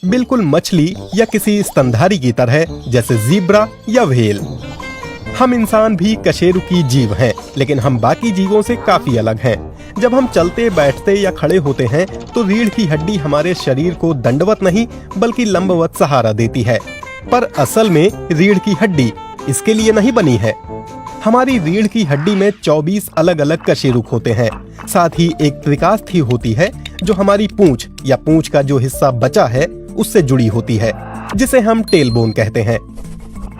बिल्कुल मछली या किसी स्तनधारी की तरह, जैसे ज़ीब्रा या व्हेल। हम इंसान भी कशेरुकी जीव हैं, लेकिन हम बाकी जीवों से काफी अलग हैं। जब हम चलते, बैठते या खड़े होते हैं तो रीढ़ की हड्डी हमारे शरीर को दंडवत नहीं बल्कि लंबवत सहारा देती है। पर असल में रीढ़ की हड्डी इसके लिए नहीं बनी है। हमारी रीढ़ की हड्डी में 24 अलग अलग कशेरुक होते हैं। साथ ही एक त्रिकास्थी होती है जो हमारी पूंछ या पूंछ का जो हिस्सा बचा है उससे जुड़ी होती है, जिसे हम टेलबोन कहते हैं।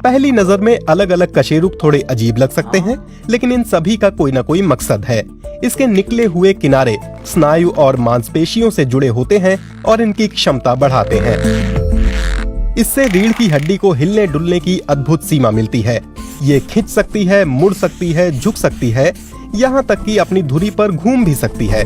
पहली नजर में अलग अलग कशेरुक थोड़े अजीब लग सकते हैं, लेकिन इन सभी का कोई ना कोई मकसद है। इसके निकले हुए किनारे स्नायु और मांसपेशियों से जुड़े होते हैं और इनकी क्षमता बढ़ाते हैं। इससे रीढ़ की हड्डी को हिलने डुलने की अद्भुत सीमा मिलती है। ये खिंच सकती है, मुड़ सकती है, झुक सकती है, यहाँ तक कि अपनी धुरी पर घूम भी सकती है।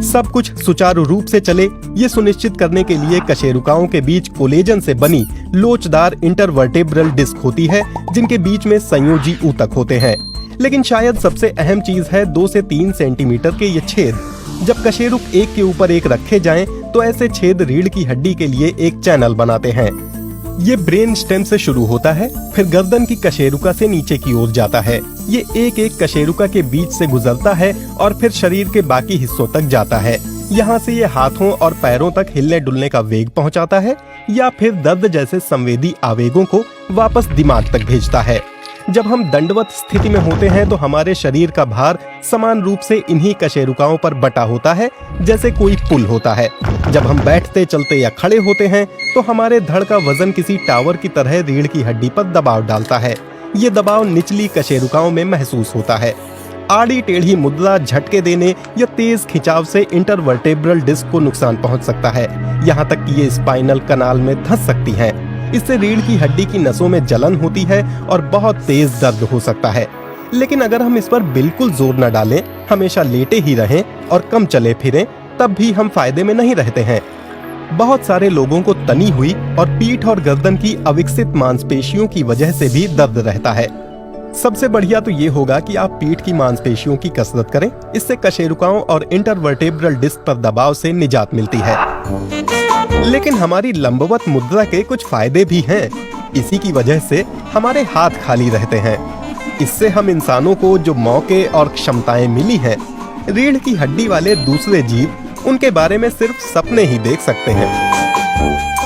सब कुछ सुचारू रूप से चले, ये सुनिश्चित करने के लिए कशेरुकाओं के बीच कोलेजन से बनी लोचदार इंटरवर्टेब्रल डिस्क होती है, जिनके बीच में संयोजी ऊतक होते हैं। लेकिन शायद सबसे अहम चीज है 2 से 3 सेंटीमीटर के ये छेद। जब कशेरुक एक के ऊपर एक रखे जाएं, तो ऐसे छेद रीढ़ की हड्डी के लिए एक चैनल बनाते हैं। ये ब्रेन स्टेम से शुरू होता है, फिर गर्दन की कशेरुका से नीचे की ओर जाता है। ये एक एक कशेरुका के बीच से गुजरता है और फिर शरीर के बाकी हिस्सों तक जाता है। यहाँ से ये हाथों और पैरों तक हिलने डुलने का वेग पहुँचाता है या फिर दर्द जैसे संवेदी आवेगों को वापस दिमाग तक भेजता है। जब हम दंडवत स्थिति में होते हैं तो हमारे शरीर का भार समान रूप से इन्हीं कशेरुकाओं पर बटा होता है, जैसे कोई पुल होता है। जब हम बैठते, चलते या खड़े होते हैं तो हमारे धड़ का वजन किसी टावर की तरह रीढ़ की हड्डी पर दबाव डालता है। ये दबाव निचली कशेरुकाओं में महसूस होता है। आड़ी टेढ़ी मुद्रा, झटके देने या तेज खिंचाव से इंटरवर्टेब्रल डिस्क को नुकसान पहुंच सकता है, यहाँ तक कि ये स्पाइनल कनाल में धंस सकती हैं। इससे रीढ़ की हड्डी की नसों में जलन होती है और बहुत तेज दर्द हो सकता है। लेकिन अगर हम इस पर बिल्कुल जोर न डालें, हमेशा लेटे ही रहें और कम चले फिरें, तब भी हम फायदे में नहीं रहते हैं। बहुत सारे लोगों को तनी हुई और पीठ और गर्दन की अविकसित मांसपेशियों की वजह से भी दर्द रहता है। सबसे बढ़िया तो ये होगा कि आप पीठ की मांसपेशियों की कसरत करें। इससे कशेरुकाओं और इंटरवर्टेब्रल डिस्क पर दबाव से निजात मिलती है। लेकिन हमारी लंबवत मुद्रा के कुछ फायदे भी हैं। इसी की वजह से हमारे हाथ खाली रहते हैं। इससे हम इंसानों को जो मौके और क्षमताएं मिली हैं, रीढ़ की हड्डी वाले दूसरे जीव उनके बारे में सिर्फ सपने ही देख सकते हैं।